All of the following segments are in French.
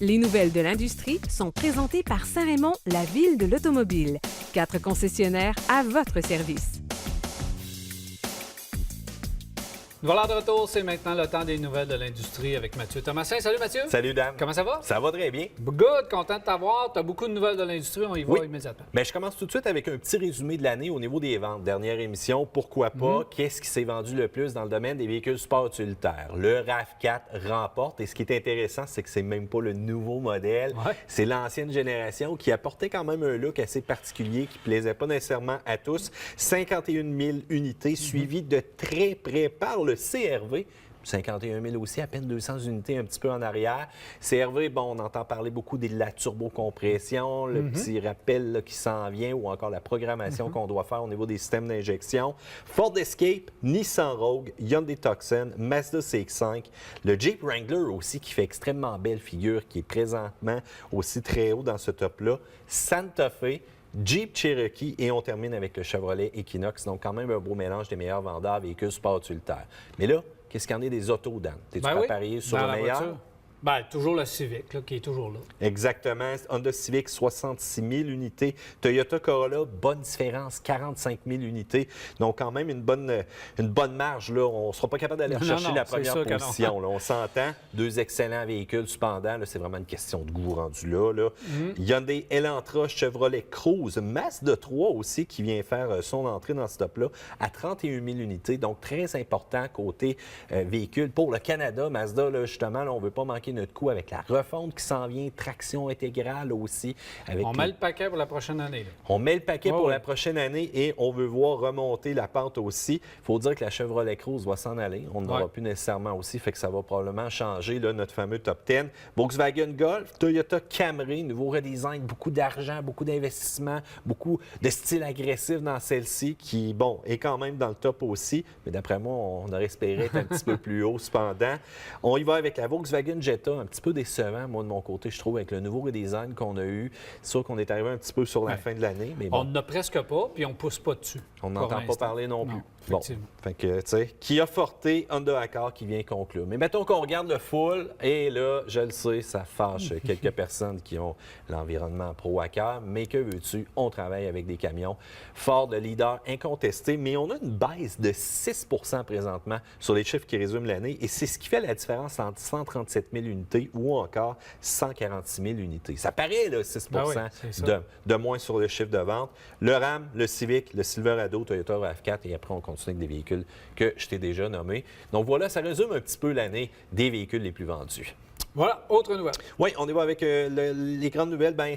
Les nouvelles de l'industrie sont présentées par Saint-Raymond, la ville de l'automobile. 4 concessionnaires à votre service. Voilà de retour, c'est maintenant le temps des nouvelles de l'industrie avec Mathieu Thomasin. Salut Mathieu! Salut Dan! Comment ça va? Ça va très bien. Good, content de t'avoir. Tu as beaucoup de nouvelles de l'industrie, on y va immédiatement. Mais je commence tout de suite avec un petit résumé de l'année au niveau des ventes. Dernière émission, pourquoi pas? Qu'est-ce qui s'est vendu le plus dans le domaine des véhicules sport utilitaires? Le RAV4 remporte et ce qui est intéressant, c'est que c'est même pas le nouveau modèle. C'est l'ancienne génération qui apportait quand même un look assez particulier qui plaisait pas nécessairement à tous. 51 000 unités suivies de très près par le CRV. 51 000 aussi, à peine 200 unités un petit peu en arrière. CRV, bon, on entend parler beaucoup de la turbocompression, le petit rappel là, qui s'en vient ou encore la programmation qu'on doit faire au niveau des systèmes d'injection. Ford Escape, Nissan Rogue, Hyundai Tucson, Mazda CX-5, le Jeep Wrangler aussi qui fait extrêmement belle figure, qui est présentement aussi très haut dans ce top-là. Santa Fe, Jeep Cherokee et on termine avec le Chevrolet Equinox. Donc, quand même un beau mélange des meilleurs vendeurs véhicules sport utilitaires. Mais là, qu'est-ce qu'il y en a des autos, Dan? T'es-tu prêt à parier sur le meilleur? Voiture. Bien, toujours le Civic, là, qui est toujours là. Exactement. Honda Civic, 66 000 unités. Toyota Corolla, bonne différence, 45 000 unités. Donc, quand même, une bonne marge. Là. On ne sera pas capable d'aller chercher la première position. Là. On s'entend. 2 excellents véhicules cependant. C'est vraiment une question de goût rendu là. Hyundai Elantra, Chevrolet Cruze, Mazda 3 aussi, qui vient faire son entrée dans ce top-là, à 31 000 unités. Donc, très important côté véhicule. Pour le Canada, Mazda, là, justement, là, on ne veut pas manquer notre coup avec la refonte qui s'en vient, traction intégrale aussi. On met le paquet pour la prochaine année. Là. On met le paquet pour la prochaine année et on veut voir remonter la pente aussi. Il faut dire que la Chevrolet Cruze va s'en aller. On n'aura plus nécessairement aussi, fait que ça va probablement changer là, notre fameux top 10. Volkswagen Golf, Toyota Camry, nouveau redesign, beaucoup d'argent, beaucoup d'investissement, beaucoup de style agressif dans celle-ci qui, bon, est quand même dans le top aussi. Mais d'après moi, on aurait espéré être un petit peu plus haut cependant. On y va avec la Volkswagen Jetta. Un petit peu décevant, moi, de mon côté, je trouve, avec le nouveau redesign qu'on a eu. C'est sûr qu'on est arrivé un petit peu sur la fin de l'année, mais bon. On n'a presque pas, puis on ne pousse pas dessus. On n'entend pas parler non plus. Bon, fait que, tu sais, Kia Forte, Honda Accord qui vient conclure. Mais mettons qu'on regarde le full, et là, je le sais, ça fâche quelques personnes qui ont l'environnement pro à cœur, mais que veux-tu? On travaille avec des camions. Ford, le leader incontesté, mais on a une baisse de 6 présentement sur les chiffres qui résument l'année, et c'est ce qui fait la différence entre 137 000 unités ou encore 146 000 unités. Ça paraît, là, 6 de moins sur le chiffre de vente. Le Ram, le Civic, le Silverado, Toyota RAV4, et après, on continue avec des véhicules que je t'ai déjà nommés. Donc voilà, ça résume un petit peu l'année des véhicules les plus vendus. Voilà, autre nouvelle. Oui, on y va avec les grandes nouvelles. Bien,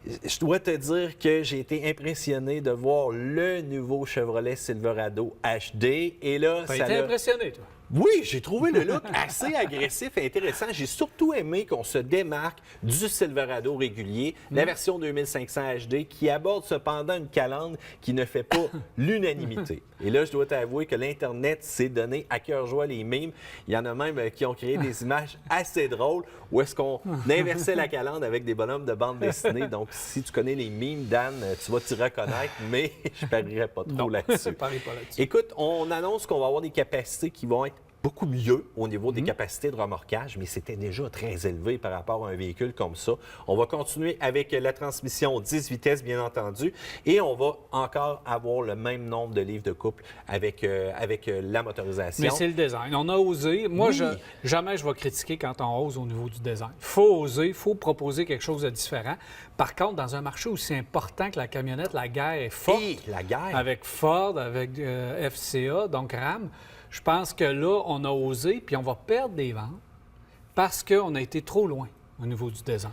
je dois te dire que j'ai été impressionné de voir le nouveau Chevrolet Silverado HD. Et là, T'as été impressionné, toi? Oui, j'ai trouvé le look assez agressif et intéressant. J'ai surtout aimé qu'on se démarque du Silverado régulier, la version 2500 HD, qui aborde cependant une calandre qui ne fait pas l'unanimité. Et là, je dois t'avouer que l'Internet s'est donné à cœur joie les mimes. Il y en a même qui ont créé des images assez drôles où est-ce qu'on inversait la calandre avec des bonhommes de bande dessinée. Donc, si tu connais les mimes, Dan, tu vas t'y reconnaître, mais je ne parierais pas trop là-dessus. Écoute, on annonce qu'on va avoir des capacités qui vont être beaucoup mieux au niveau des capacités de remorquage, mais c'était déjà très élevé par rapport à un véhicule comme ça. On va continuer avec la transmission 10 vitesses, bien entendu, et on va encore avoir le même nombre de livres de couple avec la motorisation. Mais c'est le design. On a osé. Moi, jamais je vais critiquer quand on ose au niveau du design. Il faut oser, il faut proposer quelque chose de différent. Par contre, dans un marché aussi important que la camionnette, la guerre est forte. Et la guerre. Avec Ford, avec FCA, donc RAM. Je pense que là, on a osé, puis on va perdre des ventes parce qu'on a été trop loin au niveau du design.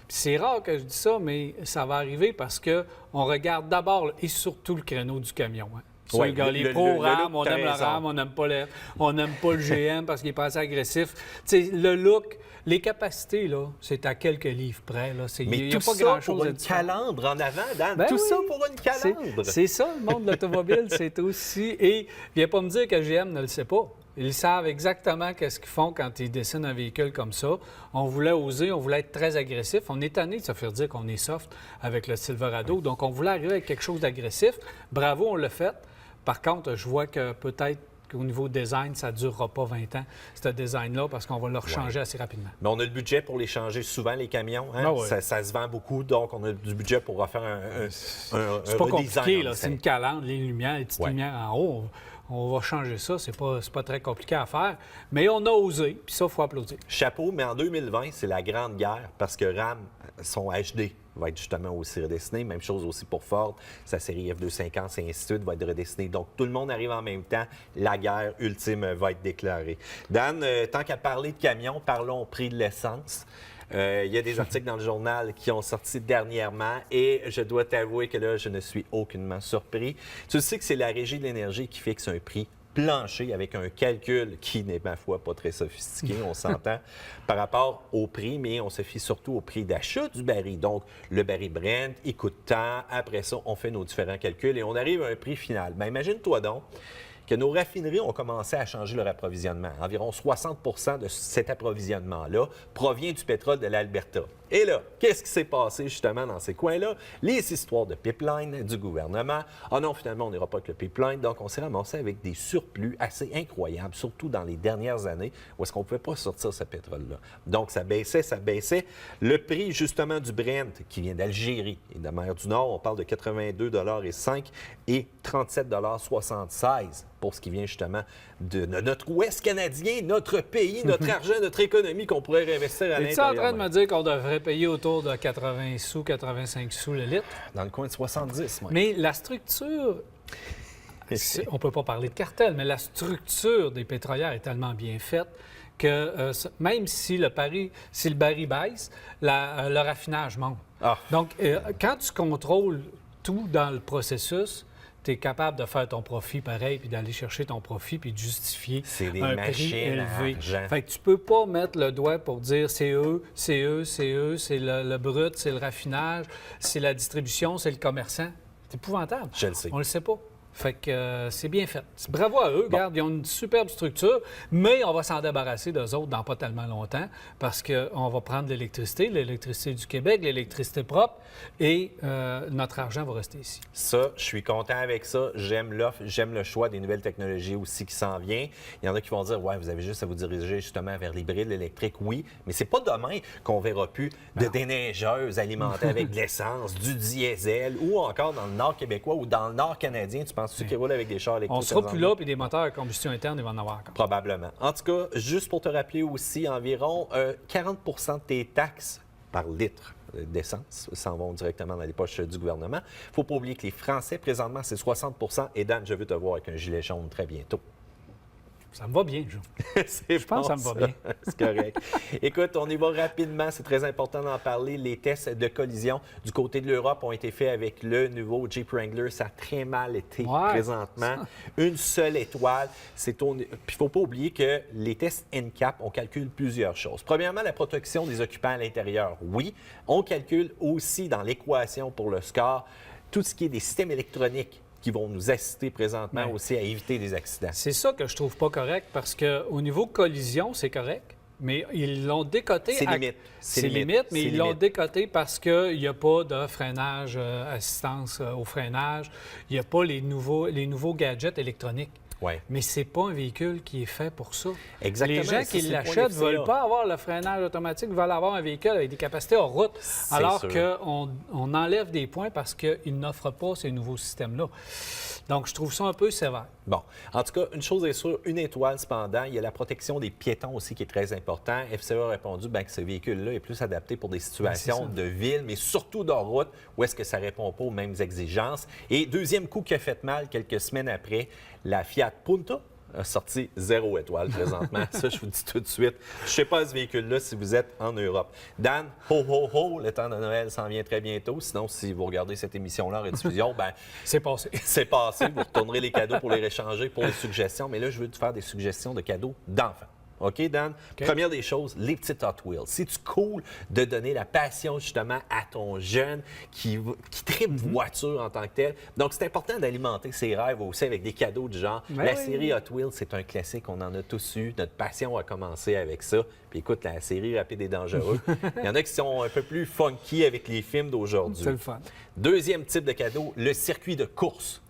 Puis c'est rare que je dis ça, mais ça va arriver parce qu'on regarde d'abord et surtout le créneau du camion. Hein. Oui, les pros RAM, on aime le RAM, on n'aime pas le GM parce qu'il est pas assez agressif. T'sais, le look, les capacités, là, c'est à quelques livres près. Là. Mais il n'y a pas grand-chose pour une calandre en avant, Dan. Ben ça pour une calandre. C'est ça, le monde de l'automobile, c'est aussi... Et viens pas me dire que GM ne le sait pas. Ils savent exactement qu'est-ce qu'ils font quand ils dessinent un véhicule comme ça. On voulait oser, on voulait être très agressif. On est tanné de se faire dire qu'on est soft avec le Silverado. Donc, on voulait arriver avec quelque chose d'agressif. Bravo, on l'a fait. Par contre, je vois que peut-être qu'au niveau design, ça ne durera pas 20 ans, ce design-là, parce qu'on va le rechanger assez rapidement. Mais on a le budget pour les changer souvent, les camions. Hein? Ah ouais. Ça se vend beaucoup, donc on a du budget pour refaire un C'est pas compliqué, là. C'est une calandre, les lumières, les petites lumières en haut. On va changer ça. C'est pas très compliqué à faire. Mais on a osé, puis ça, il faut applaudir. Chapeau, mais en 2020, c'est la grande guerre parce que RAM, son HD va être justement aussi redessiné. Même chose aussi pour Ford. Sa série F250 et ainsi de suite va être redessinée. Donc, tout le monde arrive en même temps. La guerre ultime va être déclarée. Dan, tant qu'à parler de camions, parlons prix de l'essence. Il y a des articles dans le journal qui ont sorti dernièrement et je dois t'avouer que là, je ne suis aucunement surpris. Tu sais que c'est la Régie de l'énergie qui fixe un prix plancher avec un calcul qui n'est, ma foi, pas très sophistiqué, on s'entend, par rapport au prix, mais on se fie surtout au prix d'achat du baril. Donc, le baril Brent, il coûte tant. Après ça, on fait nos différents calculs et on arrive à un prix final. Bien, imagine-toi donc que nos raffineries ont commencé à changer leur approvisionnement. Environ 60 de cet approvisionnement-là provient du pétrole de l'Alberta. Et là, qu'est-ce qui s'est passé justement dans ces coins-là? Les histoires de pipeline du gouvernement. Ah non, finalement, on n'ira pas avec le pipeline. Donc, on s'est ramassé avec des surplus assez incroyables, surtout dans les dernières années, où est-ce qu'on ne pouvait pas sortir ce pétrole-là. Donc, ça baissait, ça baissait. Le prix, justement, du Brent, qui vient d'Algérie et de la mer du Nord, on parle de 82,05 et 37,76 pour ce qui vient justement de notre Ouest canadien, notre pays, notre argent, notre économie qu'on pourrait réinvestir à l'intérieur. Es-tu en train de me dire qu'on devrait payer autour de 80 sous, 85 sous le litre? Dans le coin de 70, moi. Mais la structure, on ne peut pas parler de cartel, mais la structure des pétrolières est tellement bien faite que même si le baril baisse, le raffinage monte. Ah. Donc, quand tu contrôles tout dans le processus, tu es capable de faire ton profit pareil, puis d'aller chercher ton profit, puis de justifier un prix élevé. Fait que tu peux pas mettre le doigt pour dire c'est eux, c'est le brut, c'est le raffinage, c'est la distribution, c'est le commerçant. C'est épouvantable. Je le sais. On le sait pas. Fait que c'est bien fait. Bravo à eux. Regarde, ils ont une superbe structure, mais on va s'en débarrasser d'eux autres dans pas tellement longtemps parce qu'on va prendre l'électricité du Québec, l'électricité propre, et notre argent va rester ici. Ça, je suis content avec ça. J'aime l'offre, j'aime le choix des nouvelles technologies aussi qui s'en vient. Il y en a qui vont dire, ouais, vous avez juste à vous diriger justement vers l'hybride, l'électrique, oui, mais c'est pas demain qu'on verra plus de déneigeuses alimentées avec de l'essence, du diesel, ou encore dans le nord québécois ou dans le nord canadien, tu penses qui roulent avec des chars électriques. On sera plus là, puis des moteurs à combustion interne, il va en avoir encore. Probablement. En tout cas, juste pour te rappeler aussi, environ 40 de tes taxes par litre d'essence s'en vont directement dans les poches du gouvernement. Il ne faut pas oublier que les Français, présentement, c'est 60 et Dan, je veux te voir avec un gilet jaune très bientôt. Ça me va bien, Joe. Je pense que ça me va bien. C'est correct. Écoute, on y va rapidement. C'est très important d'en parler. Les tests de collision du côté de l'Europe ont été faits avec le nouveau Jeep Wrangler. Ça a très mal été présentement. Une seule étoile. Puis il ne faut pas oublier que les tests NCAP, on calcule plusieurs choses. Premièrement, la protection des occupants à l'intérieur. Oui. On calcule aussi dans l'équation pour le score tout ce qui est des systèmes électroniques qui vont nous assister présentement aussi à éviter des accidents. C'est ça que je trouve pas correct, parce qu'au niveau collision, c'est correct, mais ils l'ont décoté... C'est limite. C'est limite, mais ils l'ont décoté parce qu'il n'y a pas de freinage, assistance au freinage, il n'y a pas les nouveaux gadgets électroniques. Ouais. Mais c'est pas un véhicule qui est fait pour ça. Exactement. Les gens qui l'achètent ne veulent pas avoir le freinage automatique, veulent avoir un véhicule avec des capacités hors route, alors qu'on enlève des points parce qu'ils n'offrent pas ces nouveaux systèmes-là. Donc, je trouve ça un peu sévère. Bon. En tout cas, une chose est sûre, une étoile cependant. Il y a la protection des piétons aussi qui est très important. FCA a répondu que ce véhicule-là est plus adapté pour des situations de ville, mais surtout d'hors route, où est-ce que ça ne répond pas aux mêmes exigences. Et deuxième coup qui a fait mal quelques semaines après, la Fiat Punto a sorti 0 étoile présentement. Ça, je vous dis tout de suite. Je ne sais pas ce véhicule-là si vous êtes en Europe. Dan, ho, ho, ho, le temps de Noël s'en vient très bientôt. Sinon, si vous regardez cette émission-là en rediffusion, c'est passé. C'est passé. Vous retournerez les cadeaux pour les réchanger, pour les suggestions. Mais là, je veux te faire des suggestions de cadeaux d'enfants. OK, Dan? Première des choses, les petites Hot Wheels. C'est-tu cool de donner la passion, justement, à ton jeune qui tripe voiture en tant que tel? Donc, c'est important d'alimenter ses rêves aussi avec des cadeaux du genre. La série Hot Wheels, c'est un classique, on en a tous eu. Notre passion a commencé avec ça. Puis écoute, la série Rapide et Dangereux, il y en a qui sont un peu plus funky avec les films d'aujourd'hui. C'est le fun. Deuxième type de cadeau, le circuit de course.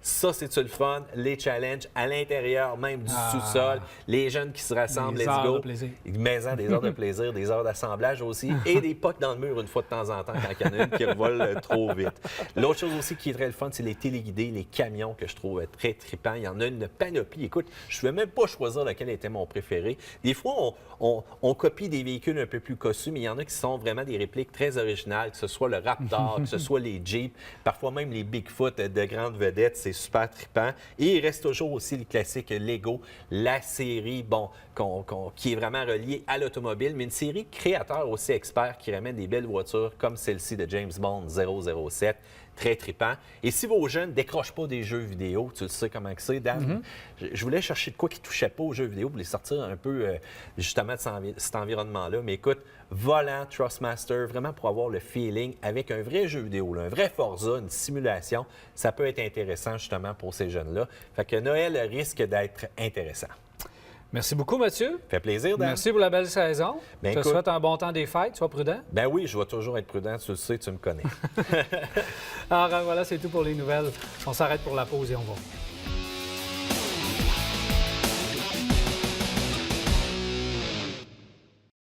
Ça, c'est-tu le fun? Les challenges à l'intérieur même du sous-sol. Les jeunes qui se rassemblent, Des let's heures go. de plaisir. Mais des heures de plaisir, des heures d'assemblage aussi. Et des potes dans le mur une fois de temps en temps quand il y en a une qui revole trop vite. L'autre chose aussi qui est très le fun, c'est les téléguidés, les camions que je trouve très trippants. Il y en a une panoplie. Écoute, je ne vais même pas choisir lequel était mon préféré. Des fois, on copie des véhicules un peu plus cossus, mais il y en a qui sont vraiment des répliques très originales, que ce soit le Raptor, que ce soit les Jeeps, parfois même les Bigfoot de grandes vedettes, c'est super trippant. Et il reste toujours aussi le classique Lego, la série, qui est vraiment reliée à l'automobile, mais une série créateur aussi expert qui ramène des belles voitures comme celle-ci de James Bond 007. Très trippant. Et si vos jeunes ne décrochent pas des jeux vidéo, tu le sais comment c'est, Dan, je voulais chercher de quoi qui ne touchait pas aux jeux vidéo pour les sortir un peu justement de cet environnement-là. Mais écoute, Volant, Trustmaster, vraiment pour avoir le feeling avec un vrai jeu vidéo, là, un vrai Forza, une simulation, ça peut être intéressant justement pour ces jeunes-là. Fait que Noël risque d'être intéressant. Merci beaucoup, Mathieu. Fait plaisir, Dan. Merci pour la belle saison. Ben, Je te souhaite un bon temps des fêtes. Sois prudent. Ben oui, je vais toujours être prudent. Tu le sais, tu me connais. Alors voilà, c'est tout pour les nouvelles. On s'arrête pour la pause et on va.